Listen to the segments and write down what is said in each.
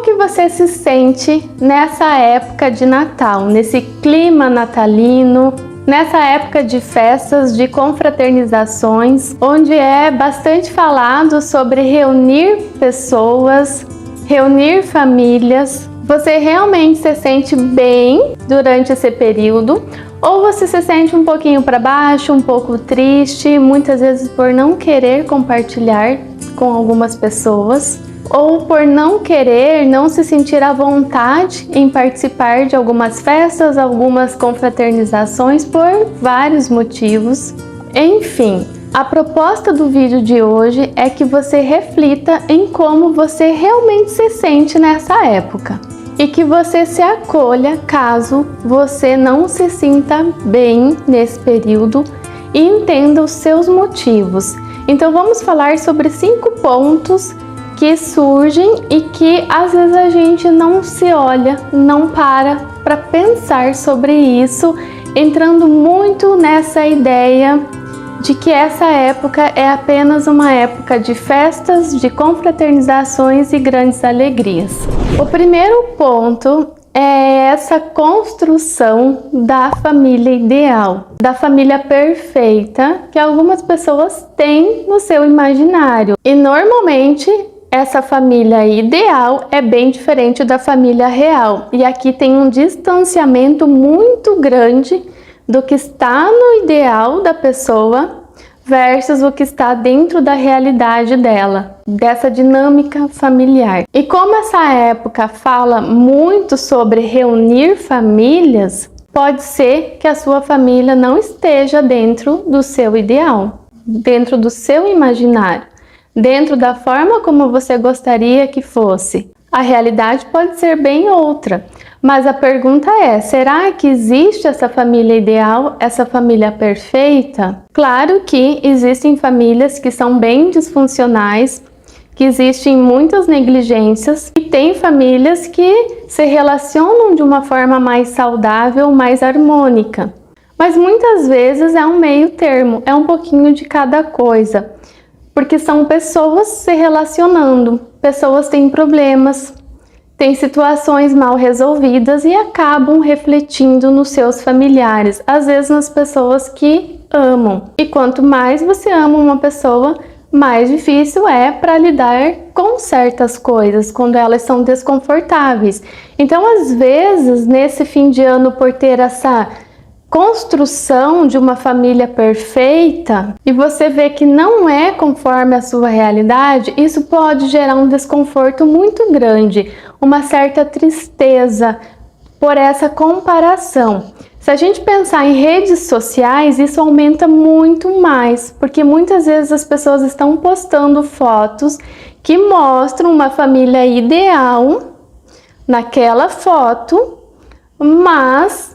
que você se sente nessa época de Natal, nesse clima natalino, nessa época de festas, de confraternizações, onde é bastante falado sobre reunir pessoas, reunir famílias? Você realmente se sente bem durante esse período? Ou você se sente um pouquinho para baixo, um pouco triste, muitas vezes por não querer compartilhar com algumas pessoas? Ou por não querer, não se sentir à vontade em participar de algumas festas, algumas confraternizações por vários motivos. Enfim, a proposta do vídeo de hoje é que você reflita em como você realmente se sente nessa época e que você se acolha caso você não se sinta bem nesse período e entenda os seus motivos. Então vamos falar sobre 5 pontos que surgem e que às vezes a gente não se olha, não para pensar sobre isso, entrando muito nessa ideia de que essa época é apenas uma época de festas, de confraternizações e grandes alegrias. O primeiro ponto é essa construção da família ideal, da família perfeita que algumas pessoas têm no seu imaginário. E normalmente essa família ideal é bem diferente da família real. E aqui tem um distanciamento muito grande do que está no ideal da pessoa versus o que está dentro da realidade dela, dessa dinâmica familiar. E como essa época fala muito sobre reunir famílias, pode ser que a sua família não esteja dentro do seu ideal, dentro do seu imaginário, dentro da forma como você gostaria que fosse. A realidade pode ser bem outra, mas a pergunta é, será que existe essa família ideal, essa família perfeita? Claro que existem famílias que são bem disfuncionais, que existem muitas negligências, e tem famílias que se relacionam de uma forma mais saudável, mais harmônica. Mas muitas vezes é um meio termo, é um pouquinho de cada coisa. Porque são pessoas se relacionando, pessoas têm problemas, têm situações mal resolvidas e acabam refletindo nos seus familiares, às vezes nas pessoas que amam. E quanto mais você ama uma pessoa, mais difícil é para lidar com certas coisas, quando elas são desconfortáveis. Então, às vezes, nesse fim de ano, por ter essa construção de uma família perfeita e você vê que não é conforme a sua realidade, isso pode gerar um desconforto muito grande, uma certa tristeza por essa comparação. Se a gente pensar em redes sociais, isso aumenta muito mais, porque muitas vezes as pessoas estão postando fotos que mostram uma família ideal naquela foto, mas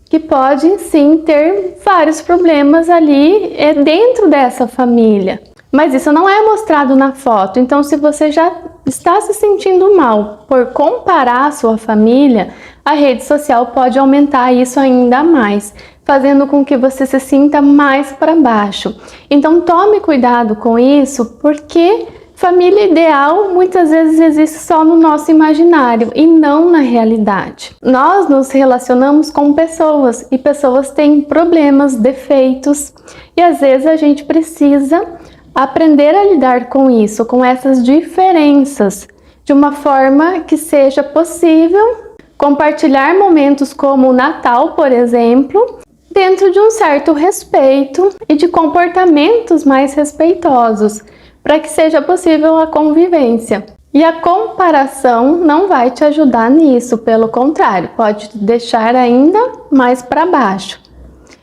que pode sim ter vários problemas ali dentro dessa família. Mas isso não é mostrado na foto. Então, se você já está se sentindo mal por comparar a sua família, a rede social pode aumentar isso ainda mais, fazendo com que você se sinta mais para baixo. Então, tome cuidado com isso, porque família ideal muitas vezes existe só no nosso imaginário e não na realidade. Nós nos relacionamos com pessoas e pessoas têm problemas, defeitos, e às vezes a gente precisa aprender a lidar com isso, com essas diferenças, de uma forma que seja possível compartilhar momentos como o Natal, por exemplo, dentro de um certo respeito e de comportamentos mais respeitosos, para que seja possível a convivência. E a comparação não vai te ajudar nisso, pelo contrário, pode te deixar ainda mais para baixo.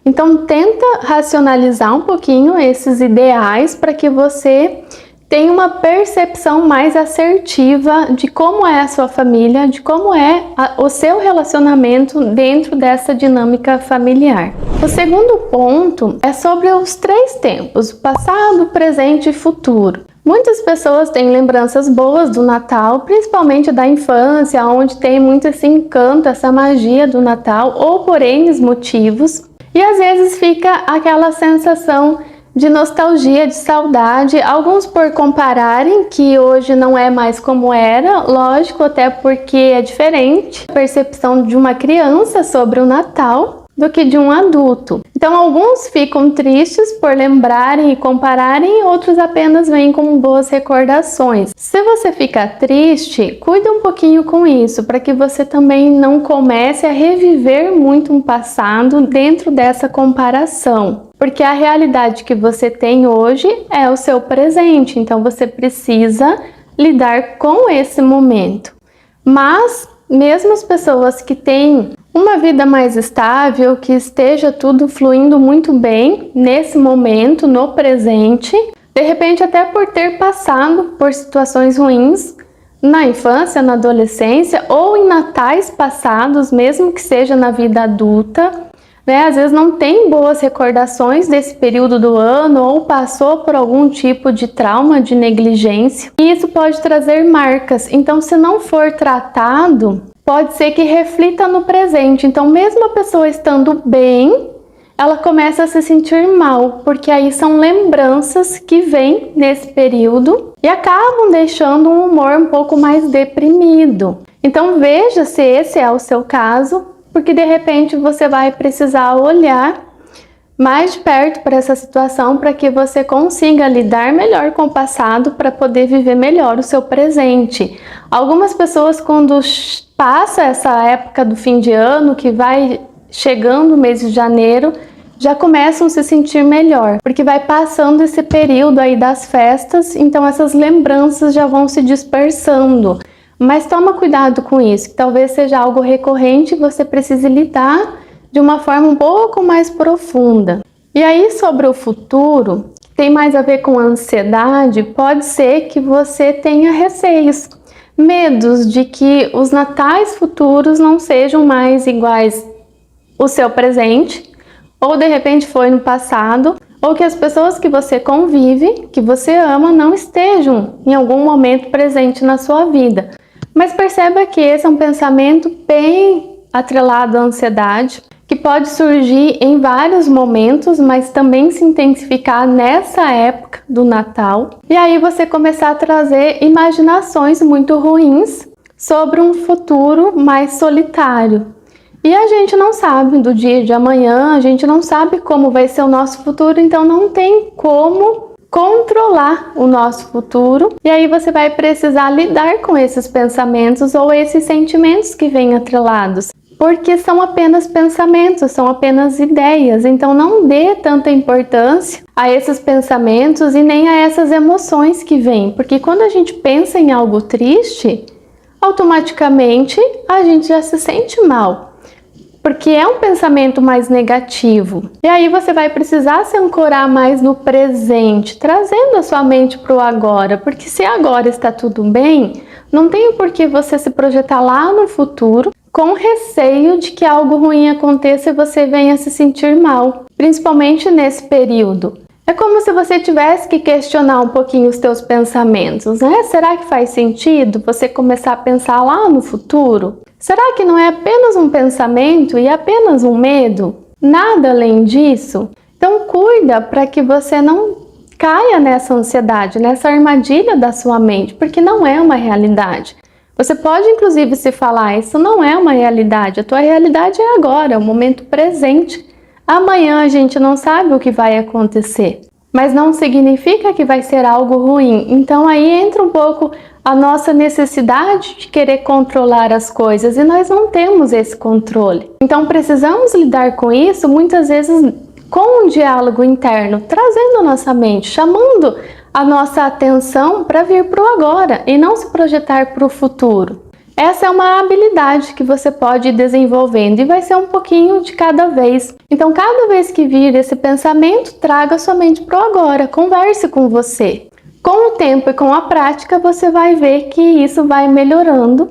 Então tenta racionalizar um pouquinho esses ideais para que você tenha uma percepção mais assertiva de como é a sua família, de como é o seu relacionamento dentro dessa dinâmica familiar. O segundo ponto é sobre os 3 tempos, passado, presente e futuro. Muitas pessoas têm lembranças boas do Natal, principalmente da infância, onde tem muito esse encanto, essa magia do Natal, ou por N motivos. E às vezes fica aquela sensação de nostalgia, de saudade, alguns por compararem que hoje não é mais como era, lógico, até porque é diferente a percepção de uma criança sobre o Natal do que de um adulto. Então alguns ficam tristes por lembrarem e compararem, outros apenas vêm com boas recordações. Se você ficar triste, cuide um pouquinho com isso, para que você também não comece a reviver muito um passado dentro dessa comparação. Porque a realidade que você tem hoje é o seu presente, então você precisa lidar com esse momento. Mas mesmo as pessoas que têm uma vida mais estável, que esteja tudo fluindo muito bem nesse momento, no presente, de repente até por ter passado por situações ruins na infância, na adolescência ou em natais passados, mesmo que seja na vida adulta, né? Às vezes não tem boas recordações desse período do ano ou passou por algum tipo de trauma, de negligência, e isso pode trazer marcas. Então, se não for tratado, pode ser que reflita no presente. Então, mesmo a pessoa estando bem, ela começa a se sentir mal, porque aí são lembranças que vêm nesse período e acabam deixando um humor um pouco mais deprimido. Então, veja se esse é o seu caso, porque de repente você vai precisar olhar mais de perto para essa situação, para que você consiga lidar melhor com o passado, para poder viver melhor o seu presente. Algumas pessoas, quando passa essa época do fim de ano, que vai chegando o mês de janeiro, já começam a se sentir melhor, porque vai passando esse período aí das festas, então essas lembranças já vão se dispersando. Mas toma cuidado com isso, que talvez seja algo recorrente e você precise lidar de uma forma um pouco mais profunda. E aí, sobre o futuro, que tem mais a ver com a ansiedade, pode ser que você tenha receios, medos de que os natais futuros não sejam mais iguais ao seu presente, ou de repente foi no passado, ou que as pessoas que você convive, que você ama, não estejam em algum momento presente na sua vida. Mas perceba que esse é um pensamento bem atrelado à ansiedade, que pode surgir em vários momentos, mas também se intensificar nessa época do Natal. E aí você começar a trazer imaginações muito ruins sobre um futuro mais solitário. E a gente não sabe do dia de amanhã, a gente não sabe como vai ser o nosso futuro, então não tem como controlar o nosso futuro. E aí você vai precisar lidar com esses pensamentos ou esses sentimentos que vêm atrelados. Porque são apenas pensamentos, são apenas ideias, então não dê tanta importância a esses pensamentos e nem a essas emoções que vêm, porque quando a gente pensa em algo triste, automaticamente a gente já se sente mal, porque é um pensamento mais negativo. E aí você vai precisar se ancorar mais no presente, trazendo a sua mente para o agora, porque se agora está tudo bem, não tem por que você se projetar lá no futuro, com receio de que algo ruim aconteça e você venha se sentir mal, principalmente nesse período. É como se você tivesse que questionar um pouquinho os teus pensamentos, né? Será que faz sentido você começar a pensar lá no futuro? Será que não é apenas um pensamento e apenas um medo? Nada além disso? Então cuida para que você não caia nessa ansiedade, nessa armadilha da sua mente, porque não é uma realidade. Você pode inclusive se falar, isso não é uma realidade, a tua realidade é agora, é o momento presente. Amanhã a gente não sabe o que vai acontecer, mas não significa que vai ser algo ruim. Então aí entra um pouco a nossa necessidade de querer controlar as coisas e nós não temos esse controle. Então precisamos lidar com isso muitas vezes com um diálogo interno, trazendo a nossa mente, chamando a nossa atenção para vir para o agora e não se projetar para o futuro. Essa é uma habilidade que você pode ir desenvolvendo e vai ser um pouquinho de cada vez. Então, cada vez que vir esse pensamento, traga sua mente para o agora, converse com você. Com o tempo e com a prática, você vai ver que isso vai melhorando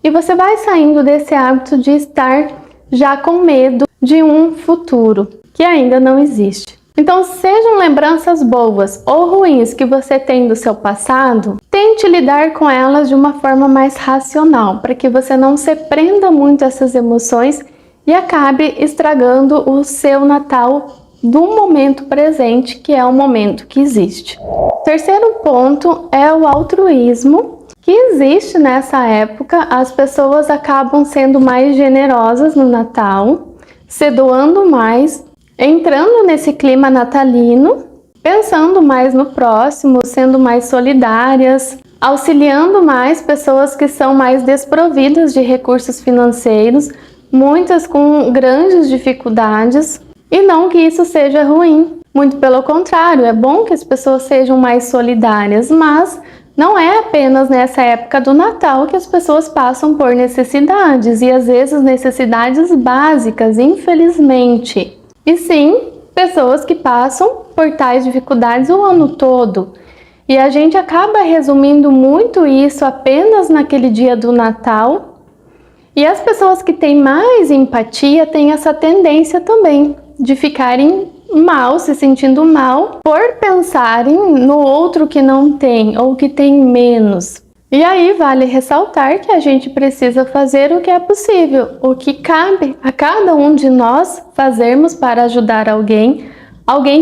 e você vai saindo desse hábito de estar já com medo de um futuro que ainda não existe. Então, sejam lembranças boas ou ruins que você tem do seu passado, tente lidar com elas de uma forma mais racional, para que você não se prenda muito a essas emoções e acabe estragando o seu Natal do momento presente, que é o momento que existe. Terceiro ponto é o altruísmo, que existe nessa época. As pessoas acabam sendo mais generosas no Natal, se doando mais, entrando nesse clima natalino, pensando mais no próximo, sendo mais solidárias, auxiliando mais pessoas que são mais desprovidas de recursos financeiros, muitas com grandes dificuldades, e não que isso seja ruim, muito pelo contrário, é bom que as pessoas sejam mais solidárias, mas não é apenas nessa época do Natal que as pessoas passam por necessidades, e às vezes necessidades básicas, infelizmente. E sim, pessoas que passam por tais dificuldades o ano todo. E a gente acaba resumindo muito isso apenas naquele dia do Natal. E as pessoas que têm mais empatia têm essa tendência também de ficarem mal, se sentindo mal, por pensarem no outro que não tem ou que tem menos. E aí vale ressaltar que a gente precisa fazer o que é possível, o que cabe a cada um de nós fazermos para ajudar alguém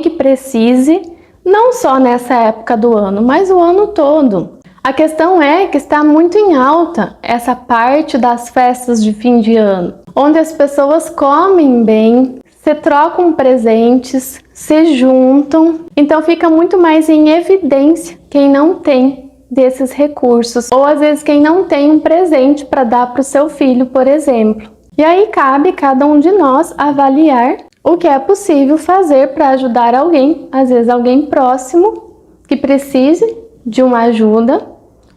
que precise, não só nessa época do ano, mas o ano todo. A questão é que está muito em alta essa parte das festas de fim de ano, onde as pessoas comem bem, se trocam presentes, se juntam, então fica muito mais em evidência quem não tem desses recursos, ou às vezes quem não tem um presente para dar para o seu filho, por exemplo. E aí cabe cada um de nós avaliar o que é possível fazer para ajudar alguém, às vezes alguém próximo que precise de uma ajuda,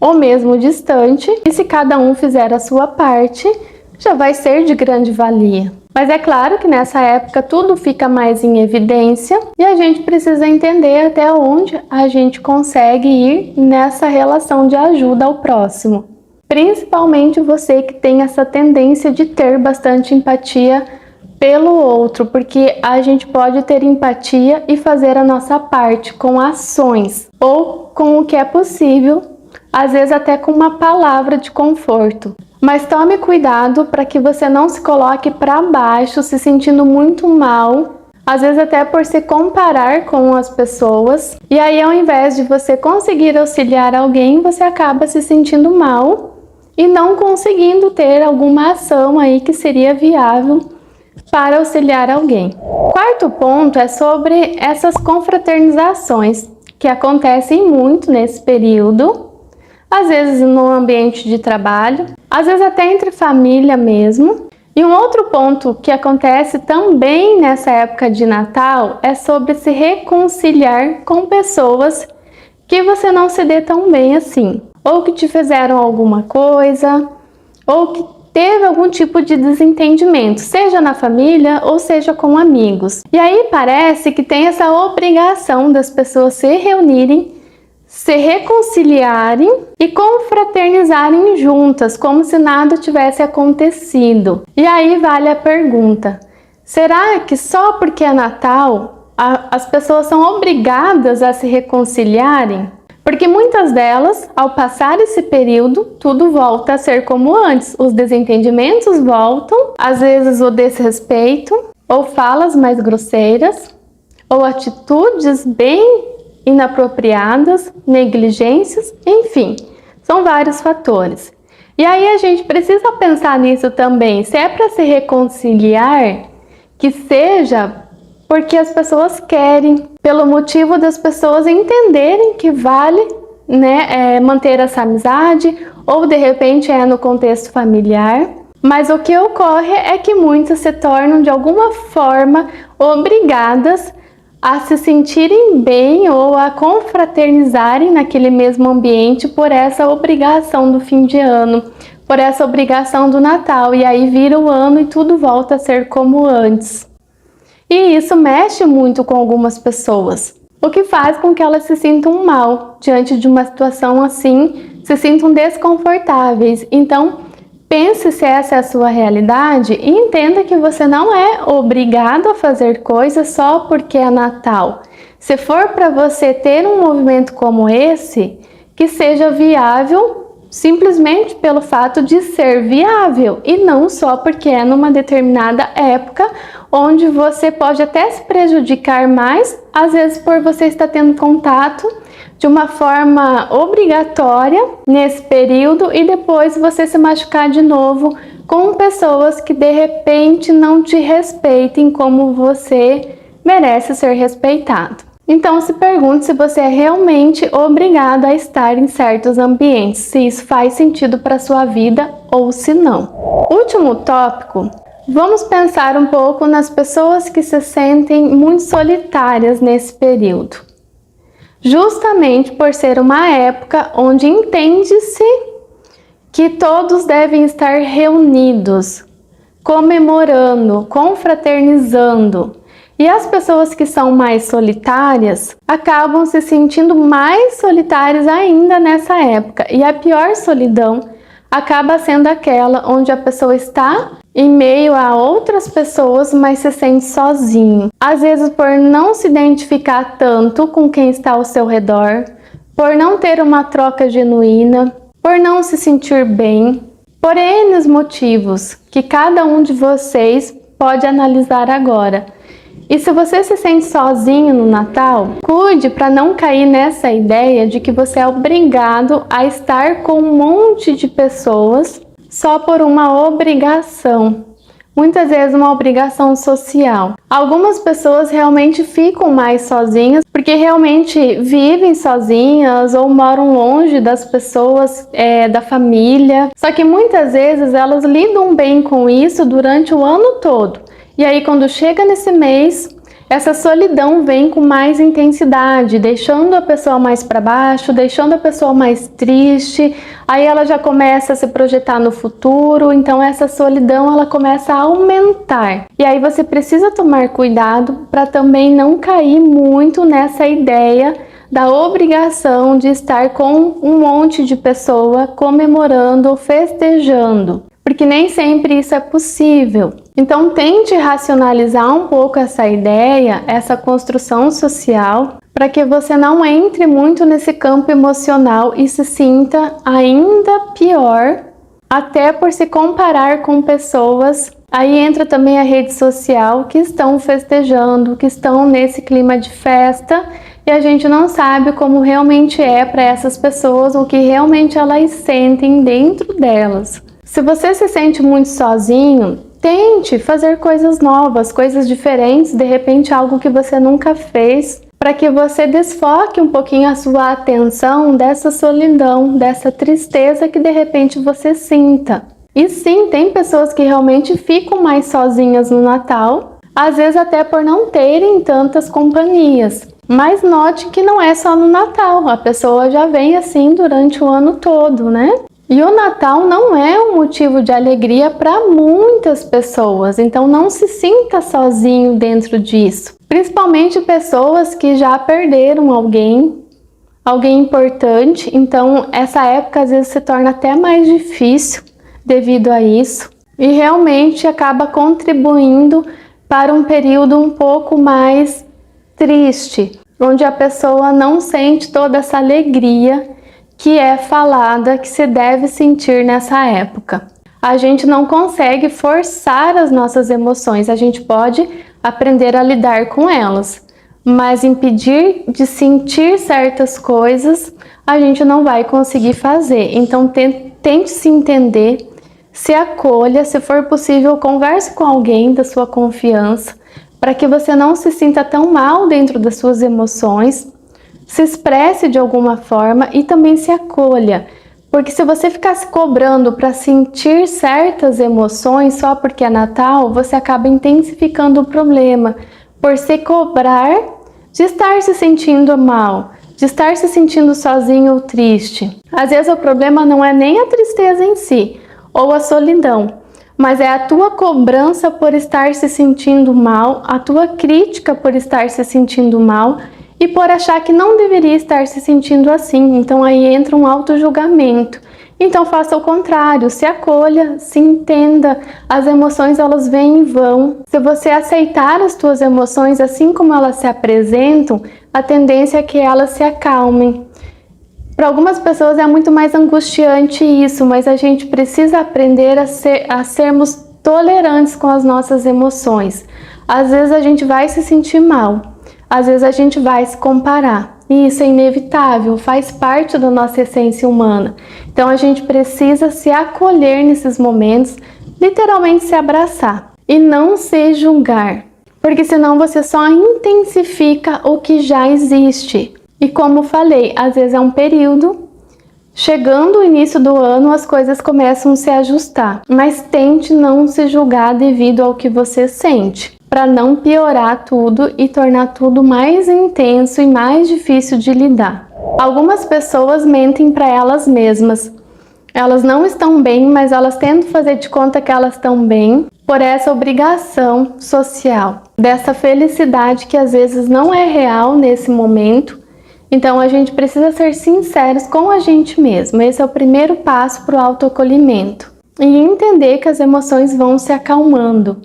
ou mesmo distante, e se cada um fizer a sua parte, já vai ser de grande valia. Mas é claro que nessa época tudo fica mais em evidência e a gente precisa entender até onde a gente consegue ir nessa relação de ajuda ao próximo. Principalmente você que tem essa tendência de ter bastante empatia pelo outro, porque a gente pode ter empatia e fazer a nossa parte com ações ou com o que é possível, às vezes até com uma palavra de conforto. Mas tome cuidado para que você não se coloque para baixo, se sentindo muito mal, às vezes até por se comparar com as pessoas. E aí, ao invés de você conseguir auxiliar alguém, você acaba se sentindo mal e não conseguindo ter alguma ação aí que seria viável para auxiliar alguém. Quarto ponto é sobre essas confraternizações que acontecem muito nesse período. Às vezes no ambiente de trabalho, às vezes até entre família mesmo. E um outro ponto que acontece também nessa época de Natal é sobre se reconciliar com pessoas que você não se dê tão bem assim, ou que te fizeram alguma coisa, ou que teve algum tipo de desentendimento, seja na família ou seja com amigos. E aí parece que tem essa obrigação das pessoas se reunirem, se reconciliarem e confraternizarem juntas, como se nada tivesse acontecido. E aí vale a pergunta: será que só porque é Natal as pessoas são obrigadas a se reconciliarem? Porque muitas delas, ao passar esse período, tudo volta a ser como antes. Os desentendimentos voltam, às vezes o desrespeito, ou falas mais grosseiras, ou atitudes bem inapropriadas, negligências, enfim, são vários fatores. E aí a gente precisa pensar nisso também. Se é para se reconciliar, que seja porque as pessoas querem, pelo motivo das pessoas entenderem que vale, manter essa amizade, ou de repente é no contexto familiar. Mas o que ocorre é que muitas se tornam de alguma forma obrigadas a se sentirem bem ou a confraternizarem naquele mesmo ambiente por essa obrigação do fim de ano, por essa obrigação do Natal, e aí vira o ano e tudo volta a ser como antes. E isso mexe muito com algumas pessoas, o que faz com que elas se sintam mal diante de uma situação assim, se sintam desconfortáveis. Então, pense se essa é a sua realidade e entenda que você não é obrigado a fazer coisas só porque é Natal. Se for para você ter um movimento como esse, que seja viável simplesmente pelo fato de ser viável e não só porque é numa determinada época onde você pode até se prejudicar mais, às vezes por você estar tendo contato de uma forma obrigatória nesse período e depois você se machucar de novo com pessoas que de repente não te respeitem como você merece ser respeitado. Então se pergunte se você é realmente obrigado a estar em certos ambientes, se isso faz sentido para sua vida ou se não. Último tópico, vamos pensar um pouco nas pessoas que se sentem muito solitárias nesse período. Justamente por ser uma época onde entende-se que todos devem estar reunidos, comemorando, confraternizando. E as pessoas que são mais solitárias acabam se sentindo mais solitárias ainda nessa época. E a pior solidão acaba sendo aquela onde a pessoa está em meio a outras pessoas, mas se sente sozinho. Às vezes por não se identificar tanto com quem está ao seu redor, por não ter uma troca genuína, por não se sentir bem, por N motivos que cada um de vocês pode analisar agora. E se você se sente sozinho no Natal, cuide para não cair nessa ideia de que você é obrigado a estar com um monte de pessoas só por uma obrigação. Muitas vezes uma obrigação social. Algumas pessoas realmente ficam mais sozinhas porque realmente vivem sozinhas ou moram longe das pessoas da família. Só que muitas vezes elas lidam bem com isso durante o ano todo. E aí quando chega nesse mês, essa solidão vem com mais intensidade, deixando a pessoa mais para baixo, deixando a pessoa mais triste, aí ela já começa a se projetar no futuro, então essa solidão ela começa a aumentar. E aí você precisa tomar cuidado para também não cair muito nessa ideia da obrigação de estar com um monte de pessoa comemorando, festejando. Porque nem sempre isso é possível. Então tente racionalizar um pouco essa ideia, essa construção social, para que você não entre muito nesse campo emocional e se sinta ainda pior, até por se comparar com pessoas. Aí entra também a rede social, que estão festejando, que estão nesse clima de festa, e a gente não sabe como realmente é para essas pessoas, o que realmente elas sentem dentro delas. Se você se sente muito sozinho, tente fazer coisas novas, coisas diferentes, de repente algo que você nunca fez, para que você desfoque um pouquinho a sua atenção dessa solidão, dessa tristeza que de repente você sinta. E sim, tem pessoas que realmente ficam mais sozinhas no Natal, às vezes até por não terem tantas companhias. Mas note que não é só no Natal, a pessoa já vem assim durante o ano todo, né? E o Natal não é um motivo de alegria para muitas pessoas, então não se sinta sozinho dentro disso. Principalmente pessoas que já perderam alguém importante, então essa época às vezes se torna até mais difícil devido a isso. E realmente acaba contribuindo para um período um pouco mais triste, onde a pessoa não sente toda essa alegria que é falada que se deve sentir nessa época. A gente não consegue forçar as nossas emoções, a gente pode aprender a lidar com elas, mas impedir de sentir certas coisas a gente não vai conseguir fazer. Então tente se entender, se acolha, se for possível converse com alguém da sua confiança, para que você não se sinta tão mal dentro das suas emoções, se expresse de alguma forma e também se acolha. Porque se você ficar se cobrando para sentir certas emoções só porque é Natal, você acaba intensificando o problema por se cobrar de estar se sentindo mal, de estar se sentindo sozinho ou triste. Às vezes o problema não é nem a tristeza em si, ou a solidão, mas é a tua cobrança por estar se sentindo mal, a tua crítica por estar se sentindo mal e por achar que não deveria estar se sentindo assim. Então aí entra um auto-julgamento. Então faça o contrário, se acolha, se entenda, as emoções elas vêm e vão. Se você aceitar as tuas emoções assim como elas se apresentam, a tendência é que elas se acalmem. Para algumas pessoas é muito mais angustiante isso, mas a gente precisa aprender a sermos tolerantes com as nossas emoções. às vezes a gente vai se sentir mal, às vezes a gente vai se comparar. E isso é inevitável, faz parte da nossa essência humana. Então a gente precisa se acolher nesses momentos, literalmente se abraçar e não se julgar, porque senão você só intensifica o que já existe. E como falei, às vezes é um período, chegando o início do ano as coisas começam a se ajustar, mas tente não se julgar devido ao que você sente, para não piorar tudo e tornar tudo mais intenso e mais difícil de lidar. Algumas pessoas mentem para elas mesmas. Elas não estão bem, mas elas tentam fazer de conta que elas estão bem por essa obrigação social, dessa felicidade que às vezes não é real nesse momento. Então a gente precisa ser sinceros com a gente mesmo. Esse é o primeiro passo para o autoacolhimento. E entender que as emoções vão se acalmando.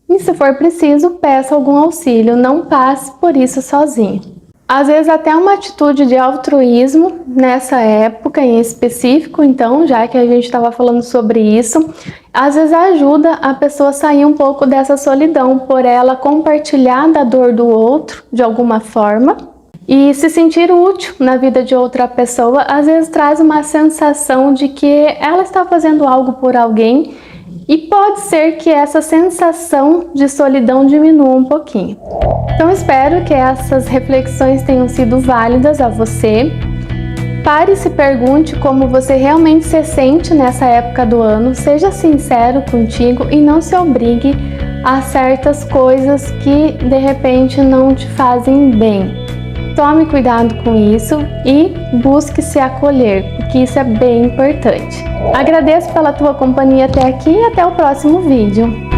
E se for preciso, peça algum auxílio, não passe por isso sozinho. Às vezes até uma atitude de altruísmo nessa época em específico, então, já que a gente estava falando sobre isso, às vezes ajuda a pessoa a sair um pouco dessa solidão, por ela compartilhar da dor do outro de alguma forma e se sentir útil na vida de outra pessoa, às vezes traz uma sensação de que ela está fazendo algo por alguém. E pode ser que essa sensação de solidão diminua um pouquinho. Então espero que essas reflexões tenham sido válidas a você. Pare e se pergunte como você realmente se sente nessa época do ano. Seja sincero contigo e não se obrigue a certas coisas que de repente não te fazem bem. Tome cuidado com isso e busque se acolher, porque isso é bem importante. Agradeço pela tua companhia até aqui e até o próximo vídeo.